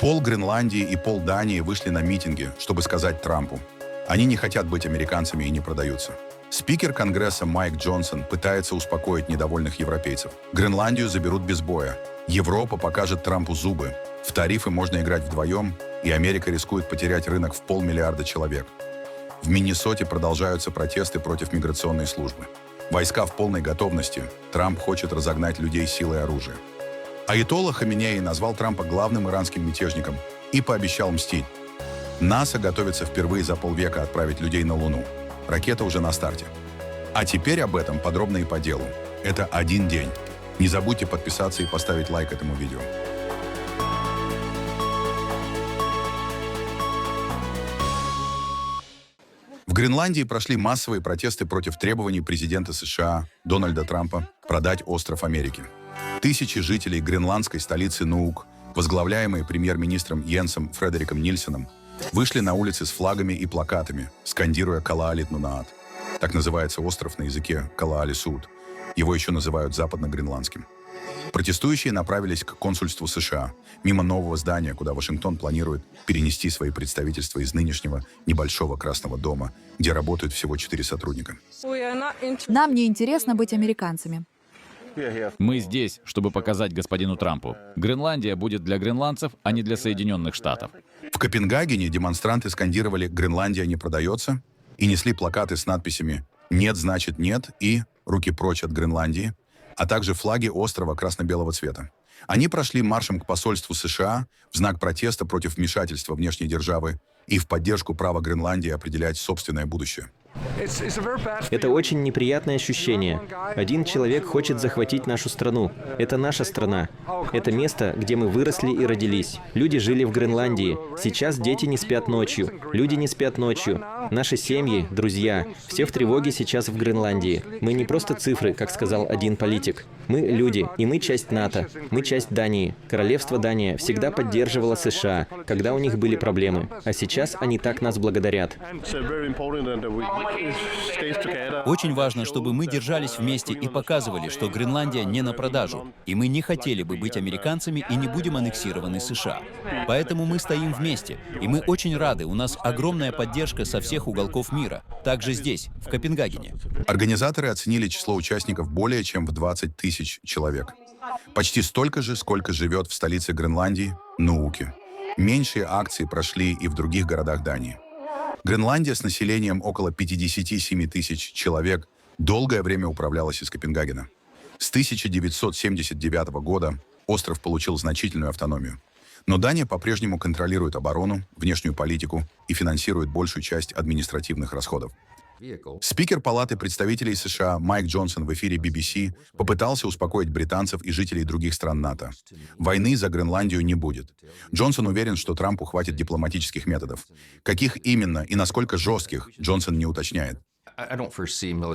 Пол Гренландии и пол Дании вышли на митинги, чтобы сказать Трампу: они не хотят быть американцами и не продаются. Спикер Конгресса Майк Джонсон пытается успокоить недовольных европейцев. Гренландию заберут без боя. Европа покажет Трампу зубы. В тарифы можно играть вдвоем, и Америка рискует потерять рынок в 500 000 человек. В Миннесоте продолжаются протесты против миграционной службы. Войска в полной готовности. Трамп хочет разогнать людей силой оружия. Аятолла Хаменеи назвал Трампа главным иранским мятежником и пообещал мстить. НАСА готовится впервые за полвека отправить людей на Луну. Ракета уже на старте. А теперь об этом подробно и по делу. Это один день. Не забудьте подписаться и поставить лайк этому видео. В Гренландии прошли массовые протесты против требований президента США Дональда Трампа продать остров Америки. Тысячи жителей гренландской столицы Нуук, возглавляемые премьер-министром Йенсом Фредериком Нильсеном, вышли на улицы с флагами и плакатами, скандируя «Калаалит Нунаат». Так называется остров на языке Калаали-Суд. Его еще называют западно-гренландским. Протестующие направились к консульству США, мимо нового здания, куда Вашингтон планирует перенести свои представительства из нынешнего небольшого Красного дома, где работают всего 4 сотрудника. Нам не интересно быть американцами. Мы здесь, чтобы показать господину Трампу: Гренландия будет для гренландцев, а не для Соединенных Штатов. В Копенгагене демонстранты скандировали «Гренландия не продается» и несли плакаты с надписями «Нет, значит нет» и «Руки прочь от Гренландии», а также флаги острова красно-белого цвета. Они прошли маршем к посольству США в знак протеста против вмешательства внешней державы и в поддержку права Гренландии определять собственное будущее. Это очень неприятное ощущение. Один человек хочет захватить нашу страну. Это наша страна. Это место, где мы выросли и родились. Люди жили в Гренландии. Сейчас дети не спят ночью. Люди не спят ночью. Наши семьи, друзья, все в тревоге сейчас в Гренландии. Мы не просто цифры, как сказал один политик. Мы люди, и мы часть НАТО. Мы часть Дании. Королевство Дания всегда поддерживало США, когда у них были проблемы. А сейчас они так нас благодарят. Очень важно, чтобы мы держались вместе и показывали, что Гренландия не на продажу, и мы не хотели бы быть американцами и не будем аннексированы США. Поэтому мы стоим вместе, и мы очень рады, у нас огромная поддержка со всех уголков мира, также здесь, в Копенгагене. Организаторы оценили число участников более чем в 20 000 человек. Почти столько же, сколько живет в столице Гренландии, Нууке. Меньшие акции прошли и в других городах Дании. Гренландия с населением около 57 000 человек долгое время управлялась из Копенгагена. С 1979 года остров получил значительную автономию. Но Дания по-прежнему контролирует оборону, внешнюю политику и финансирует большую часть административных расходов. Спикер Палаты представителей США Майк Джонсон в эфире BBC попытался успокоить британцев и жителей других стран НАТО. Войны за Гренландию не будет. Джонсон уверен, что Трампу хватит дипломатических методов. Каких именно и насколько жестких, Джонсон не уточняет.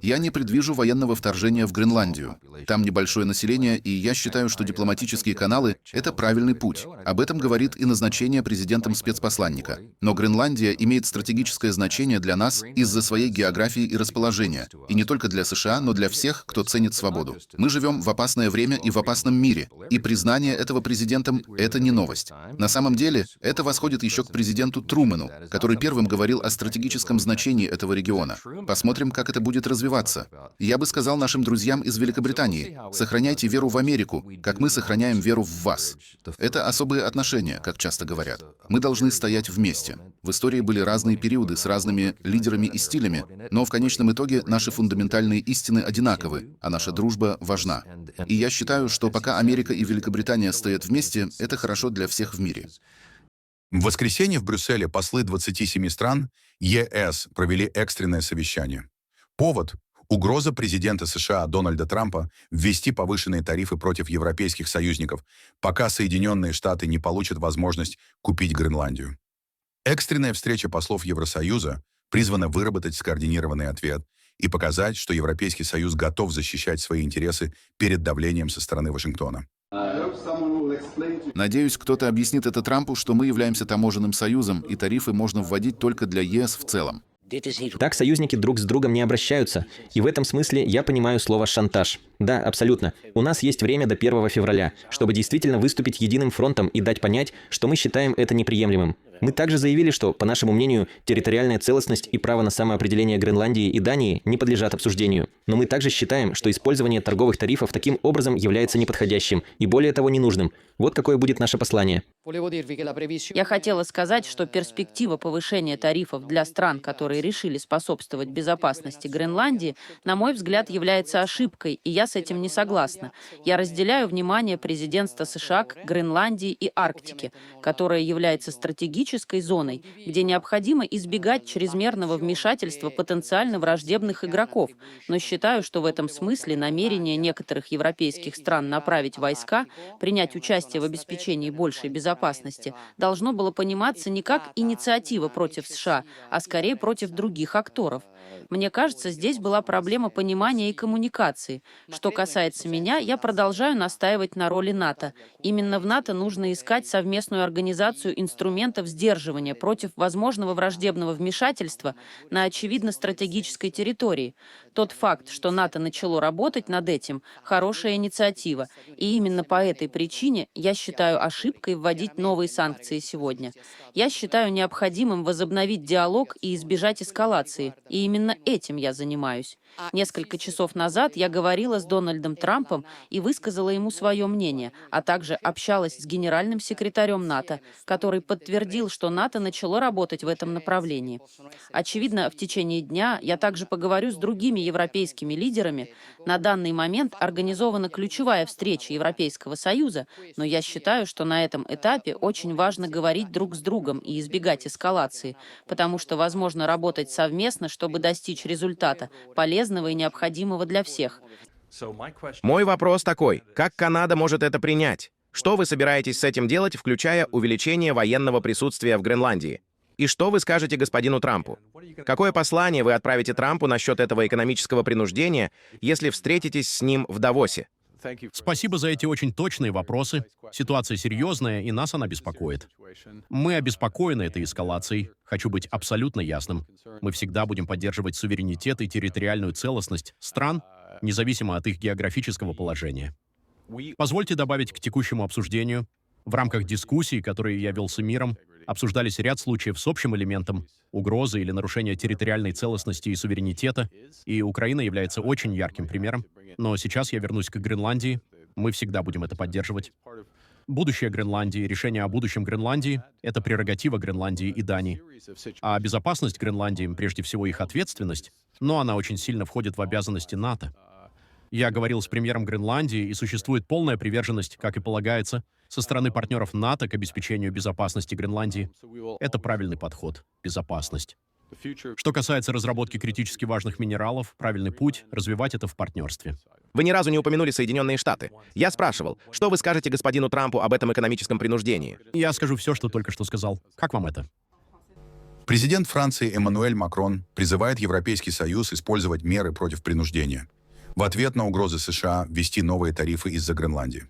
Я не предвижу военного вторжения в Гренландию. Там небольшое население, и я считаю, что дипломатические каналы — это правильный путь. Об этом говорит и назначение президентом спецпосланника. Но Гренландия имеет стратегическое значение для нас из-за своей географии и расположения. И не только для США, но для всех, кто ценит свободу. Мы живем в опасное время и в опасном мире. И признание этого президентом — это не новость. На самом деле, это восходит еще к президенту Трумэну, который первым говорил о стратегическом значении этого региона. Посмотрим, как это будет развиваться. Я бы сказал нашим друзьям из Великобритании: сохраняйте веру в Америку, как мы сохраняем веру в вас. Это особые отношения, как часто говорят. Мы должны стоять вместе. В истории были разные периоды с разными лидерами и стилями, но в конечном итоге наши фундаментальные истины одинаковы, а наша дружба важна. И я считаю, что пока Америка и Великобритания стоят вместе, это хорошо для всех в мире. В воскресенье в Брюсселе послы 27 стран ЕС провели экстренное совещание. Повод – угроза президента США Дональда Трампа ввести повышенные тарифы против европейских союзников, пока Соединенные Штаты не получат возможность купить Гренландию. Экстренная встреча послов Евросоюза призвана выработать скоординированный ответ и показать, что Европейский Союз готов защищать свои интересы перед давлением со стороны Вашингтона. Надеюсь, кто-то объяснит это Трампу, что мы являемся таможенным союзом, и тарифы можно вводить только для ЕС в целом. Так союзники друг с другом не обращаются. И в этом смысле я понимаю слово «шантаж». Да, абсолютно. У нас есть время до 1 февраля, чтобы действительно выступить единым фронтом и дать понять, что мы считаем это неприемлемым. Мы также заявили, что, по нашему мнению, территориальная целостность и право на самоопределение Гренландии и Дании не подлежат обсуждению. Но мы также считаем, что использование торговых тарифов таким образом является неподходящим и, более того, ненужным. Вот какое будет наше послание. Я хотела сказать, что перспектива повышения тарифов для стран, которые решили способствовать безопасности Гренландии, на мой взгляд, является ошибкой, и я с этим не согласна. Я разделяю внимание президентства США к Гренландии и Арктике, которая является стратегической зоной, где необходимо избегать чрезмерного вмешательства потенциально враждебных игроков, но считаю, что в этом смысле намерение некоторых европейских стран направить войска, принять участие в обеспечении большей безопасности, должно было пониматься не как инициатива против США, а скорее против других акторов. Мне кажется, здесь была проблема понимания и коммуникации. Что касается меня, я продолжаю настаивать на роли НАТО. Именно в НАТО нужно искать совместную организацию инструментов сдерживания против возможного враждебного вмешательства на очевидно стратегической территории. Тот факт, что НАТО начало работать над этим, хорошая инициатива. И именно по этой причине я считаю ошибкой вводить новые санкции сегодня. Я считаю необходимым возобновить диалог и избежать эскалации. И именно этим я занимаюсь. Несколько часов назад я говорила с Дональдом Трампом и высказала ему свое мнение, а также общалась с генеральным секретарем НАТО, который подтвердил, что НАТО начало работать в этом направлении. Очевидно, в течение дня я также поговорю с другими европейскими лидерами. На данный момент организована ключевая встреча Европейского Союза, но я считаю, что на этом этапе очень важно говорить друг с другом и избегать эскалации, потому что возможно работать совместно, чтобы достичь результата, полезного и необходимого для всех. Мой вопрос такой: как Канада может это принять? Что вы собираетесь с этим делать, включая увеличение военного присутствия в Гренландии? И что вы скажете господину Трампу? Какое послание вы отправите Трампу насчет этого экономического принуждения, если встретитесь с ним в Давосе? Спасибо за эти очень точные вопросы. Ситуация серьезная, и нас она беспокоит. Мы обеспокоены этой эскалацией. Хочу быть абсолютно ясным. Мы всегда будем поддерживать суверенитет и территориальную целостность стран, независимо от их географического положения. Позвольте добавить к текущему обсуждению. В рамках дискуссий, которые я вел с эмиром, обсуждались ряд случаев с общим элементом угрозы или нарушения территориальной целостности и суверенитета, и Украина является очень ярким примером. Но сейчас я вернусь к Гренландии. Мы всегда будем это поддерживать. Будущее Гренландии, решение о будущем Гренландии — это прерогатива Гренландии и Дании. А безопасность Гренландии, прежде всего их ответственность, но она очень сильно входит в обязанности НАТО. Я говорил с премьером Гренландии, и существует полная приверженность, как и полагается, со стороны партнеров НАТО к обеспечению безопасности Гренландии. Это правильный подход — безопасность. Что касается разработки критически важных минералов, правильный путь — развивать это в партнерстве. Вы ни разу не упомянули Соединенные Штаты. Я спрашивал, что вы скажете господину Трампу об этом экономическом принуждении? Я скажу все, что только что сказал. Как вам это? Президент Франции Эммануэль Макрон призывает Европейский Союз использовать меры против принуждения в ответ на угрозы США ввести новые тарифы из-за Гренландии.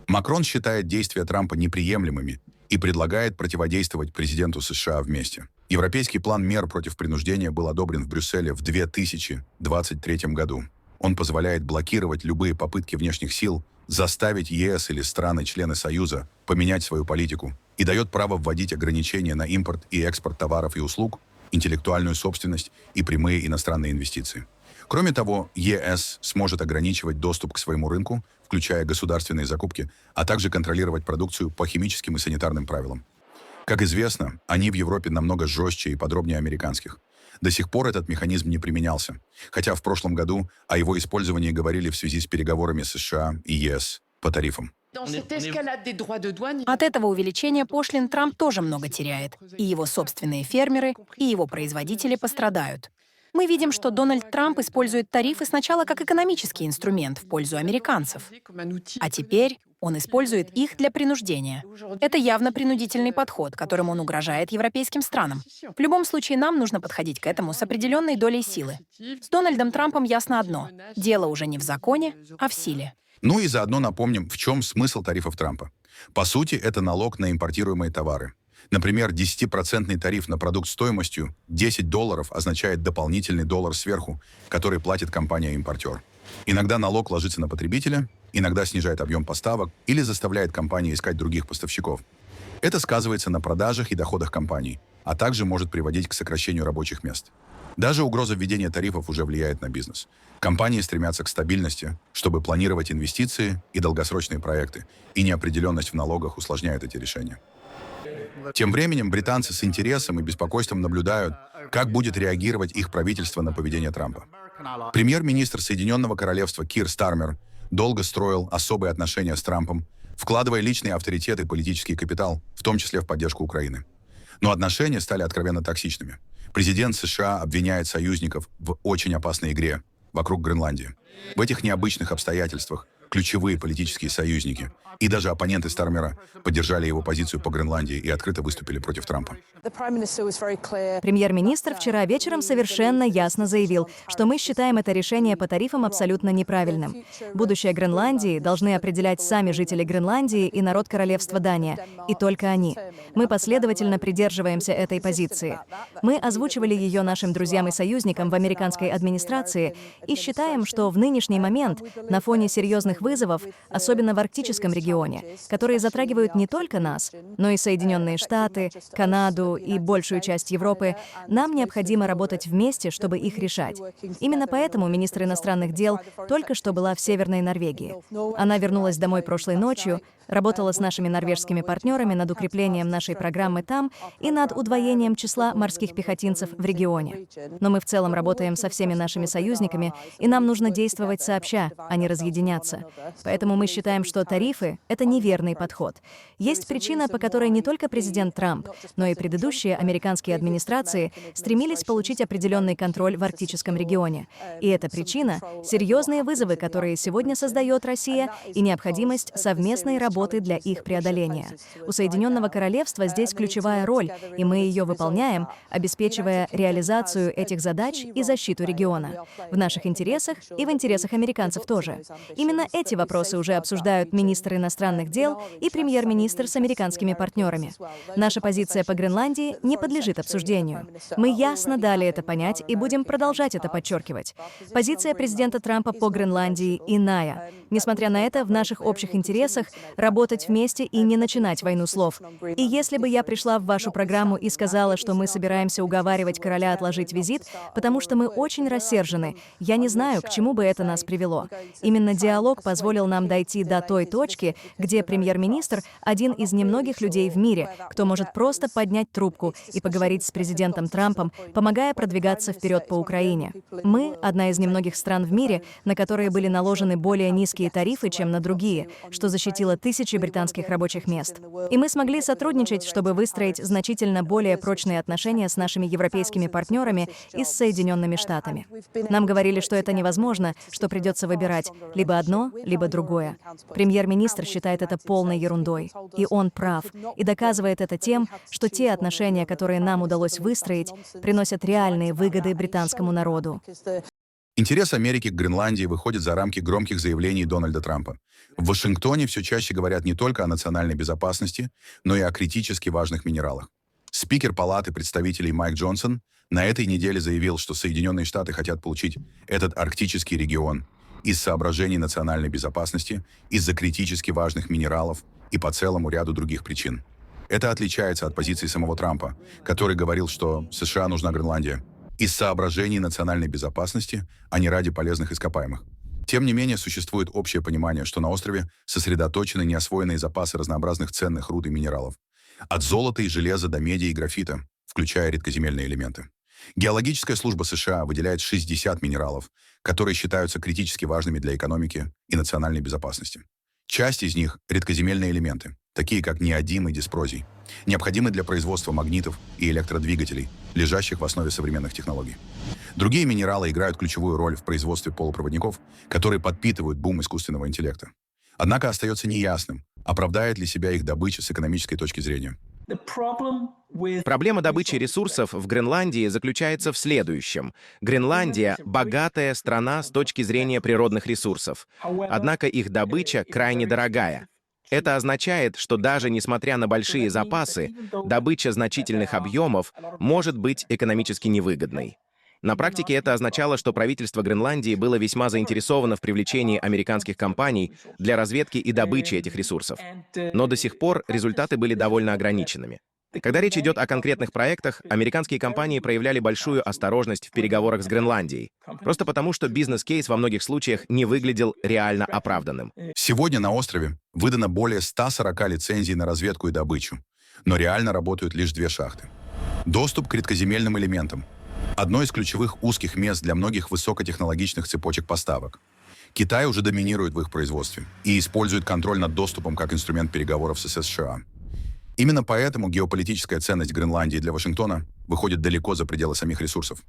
Макрон считает действия Трампа неприемлемыми и предлагает противодействовать президенту США вместе. Европейский план мер против принуждения был одобрен в Брюсселе в 2023 году. Он позволяет блокировать любые попытки внешних сил заставить ЕС или страны-члены Союза поменять свою политику и дает право вводить ограничения на импорт и экспорт товаров и услуг, интеллектуальную собственность и прямые иностранные инвестиции. Кроме того, ЕС сможет ограничивать доступ к своему рынку, включая государственные закупки, а также контролировать продукцию по химическим и санитарным правилам. Как известно, они в Европе намного жестче и подробнее американских. До сих пор этот механизм не применялся, хотя в прошлом году о его использовании говорили в связи с переговорами США и ЕС по тарифам. От этого увеличения пошлин Трамп тоже много теряет. И его собственные фермеры, и его производители пострадают. Мы видим, что Дональд Трамп использует тарифы сначала как экономический инструмент в пользу американцев, а теперь он использует их для принуждения. Это явно принудительный подход, которым он угрожает европейским странам. В любом случае, нам нужно подходить к этому с определенной долей силы. С Дональдом Трампом ясно одно — дело уже не в законе, а в силе. Ну и заодно напомним, в чем смысл тарифов Трампа. По сути, это налог на импортируемые товары. Например, 10% тариф на продукт стоимостью $10 означает дополнительный доллар сверху, который платит компания-импортер. Иногда налог ложится на потребителя, иногда снижает объем поставок или заставляет компании искать других поставщиков. Это сказывается на продажах и доходах компаний, а также может приводить к сокращению рабочих мест. Даже угроза введения тарифов уже влияет на бизнес. Компании стремятся к стабильности, чтобы планировать инвестиции и долгосрочные проекты, и неопределенность в налогах усложняет эти решения. Тем временем британцы с интересом и беспокойством наблюдают, как будет реагировать их правительство на поведение Трампа. Премьер-министр Соединенного Королевства Кир Стармер долго строил особые отношения с Трампом, вкладывая личный авторитет и политический капитал, в том числе в поддержку Украины. Но отношения стали откровенно токсичными. Президент США обвиняет союзников в очень опасной игре вокруг Гренландии. В этих необычных обстоятельствах ключевые политические союзники и даже оппоненты Стармера поддержали его позицию по Гренландии и открыто выступили против Трампа. Премьер-министр вчера вечером совершенно ясно заявил, что мы считаем это решение по тарифам абсолютно неправильным. Будущее Гренландии должны определять сами жители Гренландии и народ Королевства Дания, и только они. Мы последовательно придерживаемся этой позиции. Мы озвучивали ее нашим друзьям и союзникам в американской администрации и считаем, что в нынешний момент, на фоне серьезных вызовов, особенно в арктическом регионе, которые затрагивают не только нас, но и Соединенные Штаты, Канаду и большую часть Европы, нам необходимо работать вместе, чтобы их решать. Именно поэтому министр иностранных дел только что была в Северной Норвегии. Она вернулась домой прошлой ночью, работала с нашими норвежскими партнерами над укреплением нашей программы там и над удвоением числа морских пехотинцев в регионе. Но мы в целом работаем со всеми нашими союзниками, и нам нужно действовать сообща, а не разъединяться. Поэтому мы считаем, что тарифы — это неверный подход. Есть причина, по которой не только президент Трамп, но и предыдущие американские администрации стремились получить определенный контроль в арктическом регионе. И эта причина — серьезные вызовы, которые сегодня создает Россия, и необходимость совместной работы для их преодоления. У Соединенного Королевства здесь ключевая роль, и мы ее выполняем, обеспечивая реализацию этих задач и защиту региона. В наших интересах и в интересах американцев тоже. Именно эти вопросы уже обсуждают министр иностранных дел и премьер-министр с американскими партнерами. Наша позиция по Гренландии не подлежит обсуждению. Мы ясно дали это понять и будем продолжать это подчеркивать. Позиция президента Трампа по Гренландии иная. Несмотря на это, в наших общих интересах работать вместе и не начинать войну слов. И если бы я пришла в вашу программу и сказала, что мы собираемся уговаривать короля отложить визит, потому что мы очень рассержены, я не знаю, к чему бы это нас привело. Именно диалог позволил нам дойти до той точки, где премьер-министр — один из немногих людей в мире, кто может просто поднять трубку и поговорить с президентом Трампом, помогая продвигаться вперед по Украине. Мы — одна из немногих стран в мире, на которые были наложены более низкие тарифы, чем на другие, что защитило тысячи британских рабочих мест. И мы смогли сотрудничать, чтобы выстроить значительно более прочные отношения с нашими европейскими партнерами и с Соединенными Штатами. Нам говорили, что это невозможно, что придется выбирать либо одно, либо другое. Премьер-министр считает это полной ерундой. И он прав. И доказывает это тем, что те отношения, которые нам удалось выстроить, приносят реальные выгоды британскому народу. Интерес Америки к Гренландии выходит за рамки громких заявлений Дональда Трампа. В Вашингтоне все чаще говорят не только о национальной безопасности, но и о критически важных минералах. Спикер Палаты представителей Майк Джонсон на этой неделе заявил, что Соединенные Штаты хотят получить этот арктический регион из соображений национальной безопасности, из-за критически важных минералов и по целому ряду других причин. Это отличается от позиции самого Трампа, который говорил, что США нужна Гренландия из соображений национальной безопасности, а не ради полезных ископаемых. Тем не менее, существует общее понимание, что на острове сосредоточены неосвоенные запасы разнообразных ценных руд и минералов. От золота и железа до меди и графита, включая редкоземельные элементы. Геологическая служба США выделяет 60 минералов, которые считаются критически важными для экономики и национальной безопасности. Часть из них — редкоземельные элементы, такие как неодим и диспрозий, необходимы для производства магнитов и электродвигателей, лежащих в основе современных технологий. Другие минералы играют ключевую роль в производстве полупроводников, которые подпитывают бум искусственного интеллекта. Однако остается неясным, оправдает ли себя их добыча с экономической точки зрения. Проблема добычи ресурсов в Гренландии заключается в следующем. Гренландия — богатая страна с точки зрения природных ресурсов. Однако их добыча крайне дорогая. Это означает, что даже несмотря на большие запасы, добыча значительных объемов может быть экономически невыгодной. На практике это означало, что правительство Гренландии было весьма заинтересовано в привлечении американских компаний для разведки и добычи этих ресурсов. Но до сих пор результаты были довольно ограниченными. Когда речь идет о конкретных проектах, американские компании проявляли большую осторожность в переговорах с Гренландией, просто потому что бизнес-кейс во многих случаях не выглядел реально оправданным. Сегодня на острове выдано более 140 лицензий на разведку и добычу, но реально работают лишь 2 шахты. Доступ к редкоземельным элементам – одно из ключевых узких мест для многих высокотехнологичных цепочек поставок. Китай уже доминирует в их производстве и использует контроль над доступом как инструмент переговоров с США. Именно поэтому геополитическая ценность Гренландии для Вашингтона выходит далеко за пределы самих ресурсов.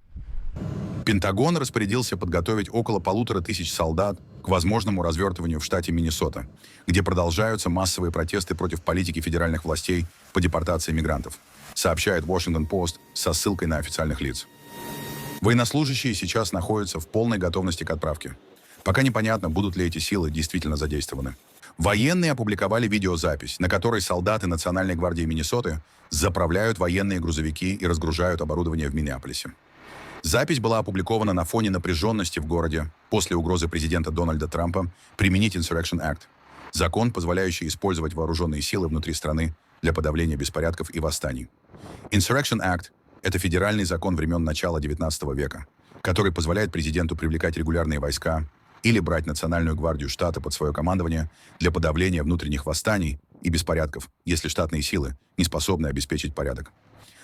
Пентагон распорядился подготовить около 1500 солдат к возможному развертыванию в штате Миннесота, где продолжаются массовые протесты против политики федеральных властей по депортации мигрантов, сообщает Washington Post со ссылкой на официальных лиц. Военнослужащие сейчас находятся в полной готовности к отправке. Пока непонятно, будут ли эти силы действительно задействованы. Военные опубликовали видеозапись, на которой солдаты Национальной гвардии Миннесоты заправляют военные грузовики и разгружают оборудование в Миннеаполисе. Запись была опубликована на фоне напряженности в городе после угрозы президента Дональда Трампа применить Insurrection Act, закон, позволяющий использовать вооруженные силы внутри страны для подавления беспорядков и восстаний. Insurrection Act – это федеральный закон времен начала XIX века, который позволяет президенту привлекать регулярные войска или брать Национальную гвардию штата под свое командование для подавления внутренних восстаний и беспорядков, если штатные силы не способны обеспечить порядок.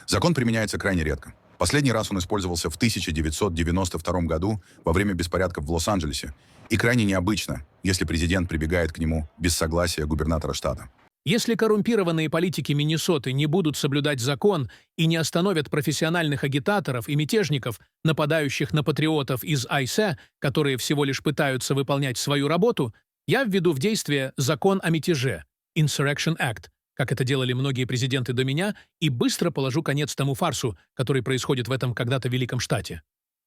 Закон применяется крайне редко. Последний раз он использовался в 1992 году во время беспорядков в Лос-Анджелесе, и крайне необычно, если президент прибегает к нему без согласия губернатора штата. Если коррумпированные политики Миннесоты не будут соблюдать закон и не остановят профессиональных агитаторов и мятежников, нападающих на патриотов из ICE, которые всего лишь пытаются выполнять свою работу, я введу в действие закон о мятеже, Insurrection Act, как это делали многие президенты до меня, и быстро положу конец тому фарсу, который происходит в этом когда-то великом штате.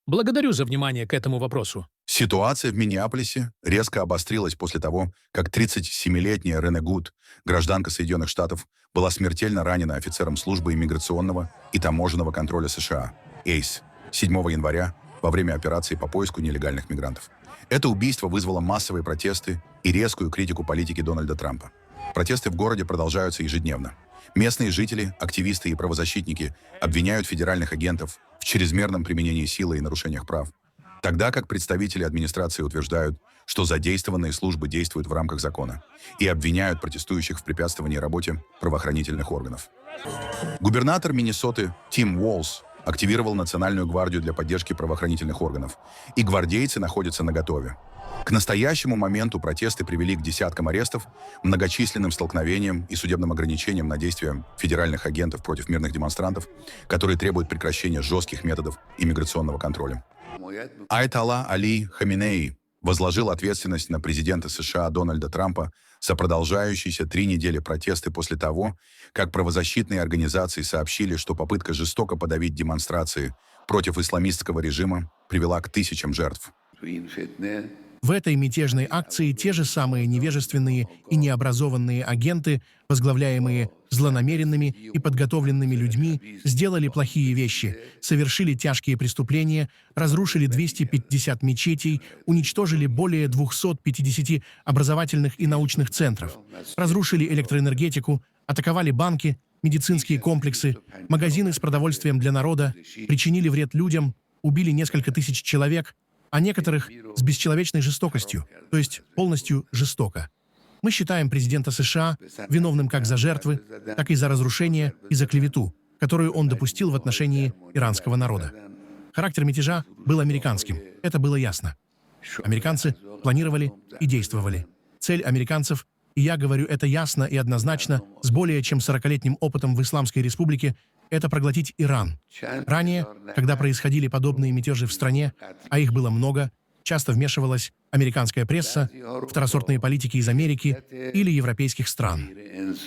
Благодарю за внимание к этому вопросу. Ситуация в Миннеаполисе резко обострилась после того, как 37-летняя Рене Гуд, гражданка Соединенных Штатов, была смертельно ранена офицером службы иммиграционного и таможенного контроля США, ACE, 7 января во время операции по поиску нелегальных мигрантов. Это убийство вызвало массовые протесты и резкую критику политики Дональда Трампа. Протесты в городе продолжаются ежедневно. Местные жители, активисты и правозащитники обвиняют федеральных агентов в чрезмерном применении силы и нарушениях прав, тогда как представители администрации утверждают, что задействованные службы действуют в рамках закона и обвиняют протестующих в препятствовании работе правоохранительных органов. Губернатор Миннесоты Тим Уолз активировал Национальную гвардию для поддержки правоохранительных органов, и гвардейцы находятся наготове. К настоящему моменту протесты привели к десяткам арестов, многочисленным столкновениям и судебным ограничениям на действия федеральных агентов против мирных демонстрантов, которые требуют прекращения жестких методов иммиграционного контроля. Айтала Али Хаминеи возложил ответственность на президента США Дональда Трампа за продолжающиеся 3 недели протесты после того, как правозащитные организации сообщили, что попытка жестоко подавить демонстрации против исламистского режима привела к тысячам жертв. В этой мятежной акции те же самые невежественные и необразованные агенты, возглавляемые злонамеренными и подготовленными людьми, сделали плохие вещи, совершили тяжкие преступления, разрушили 250 мечетей, уничтожили более 250 образовательных и научных центров, разрушили электроэнергетику, атаковали банки, медицинские комплексы, магазины с продовольствием для народа, причинили вред людям, убили несколько тысяч человек, а некоторых с бесчеловечной жестокостью, то есть полностью жестоко. Мы считаем президента США виновным как за жертвы, так и за разрушение и за клевету, которую он допустил в отношении иранского народа. Характер мятежа был американским, это было ясно. Американцы планировали и действовали. Цель американцев, и я говорю это ясно и однозначно, с более чем 40-летним опытом в Исламской Республике, это проглотить Иран. Ранее, когда происходили подобные мятежи в стране, а их было много, часто вмешивалась американская пресса, второсортные политики из Америки или европейских стран.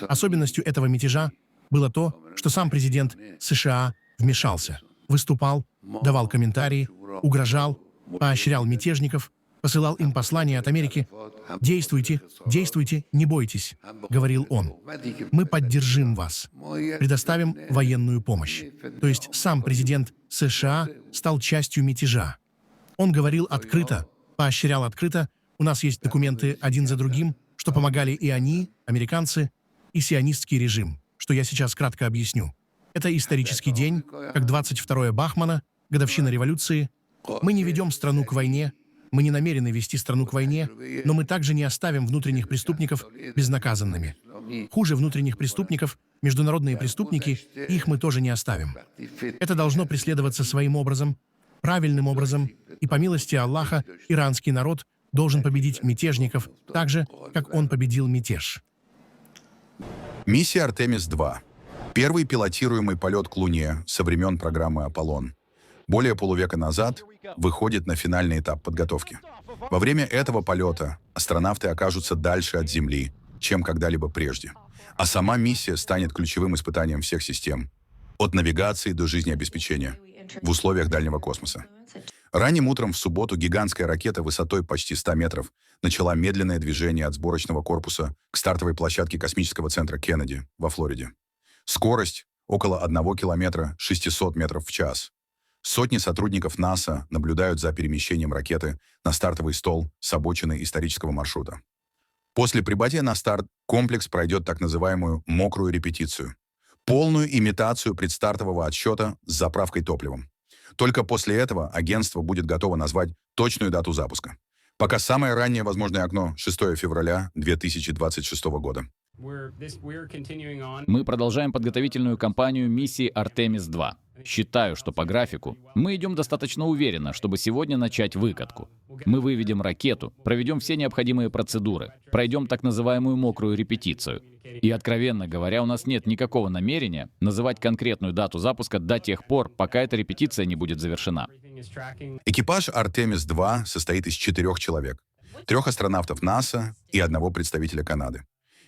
Особенностью этого мятежа было то, что сам президент США вмешался, выступал, давал комментарии, угрожал, поощрял мятежников, посылал им послание от Америки «Действуйте, действуйте, не бойтесь», — говорил он. «Мы поддержим вас, предоставим военную помощь». То есть сам президент США стал частью мятежа. Он говорил открыто, поощрял открыто. У нас есть документы один за другим, что помогали и они, американцы, и сионистский режим, что я сейчас кратко объясню. Это исторический день, как 22 Бахмана, годовщина революции. Мы не ведем страну к войне, мы не намерены вести страну к войне, но мы также не оставим внутренних преступников безнаказанными. Хуже внутренних преступников, международные преступники, их мы тоже не оставим. Это должно преследоваться своим образом, правильным образом, и по милости Аллаха иранский народ должен победить мятежников так же, как он победил мятеж. Миссия «Артемис-2». Первый пилотируемый полет к Луне со времен программы «Аполлон». Более полувека назад выходит на финальный этап подготовки. Во время этого полета астронавты окажутся дальше от Земли, чем когда-либо прежде. А сама миссия станет ключевым испытанием всех систем, от навигации до жизнеобеспечения в условиях дальнего космоса. Ранним утром в субботу гигантская ракета высотой почти 100 метров начала медленное движение от сборочного корпуса к стартовой площадке космического центра Кеннеди во Флориде. Скорость около 1 километра 600 метров в час. Сотни сотрудников НАСА наблюдают за перемещением ракеты на стартовый стол с обочины исторического маршрута. После прибытия на старт комплекс пройдет так называемую «мокрую репетицию» — полную имитацию предстартового отсчета с заправкой топливом. Только после этого агентство будет готово назвать точную дату запуска. Пока самое раннее возможное окно — 6 февраля 2026 года. Мы продолжаем подготовительную кампанию миссии «Артемис-2». Считаю, что по графику мы идем достаточно уверенно, чтобы сегодня начать выкатку. Мы выведем ракету, проведем все необходимые процедуры, пройдем так называемую мокрую репетицию. И, откровенно говоря, у нас нет никакого намерения называть конкретную дату запуска до тех пор, пока эта репетиция не будет завершена. Экипаж «Артемис-2» состоит из 4 человек, 3 астронавтов НАСА и 1 представителя Канады.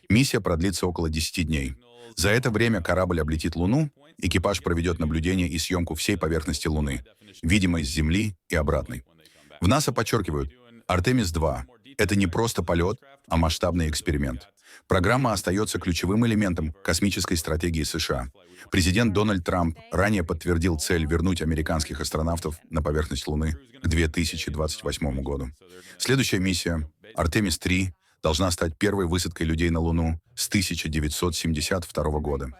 Миссия продлится около 10 дней. За это время корабль облетит Луну, экипаж проведет наблюдение и съемку всей поверхности Луны, видимой с Земли и обратной. В НАСА подчеркивают, «Артемис-2» — это не просто полет, а масштабный эксперимент. Программа остается ключевым элементом космической стратегии США. Президент Дональд Трамп ранее подтвердил цель вернуть американских астронавтов на поверхность Луны к 2028 году. Следующая миссия, «Артемис-3», должна стать первой высадкой людей на Луну с 1972 года.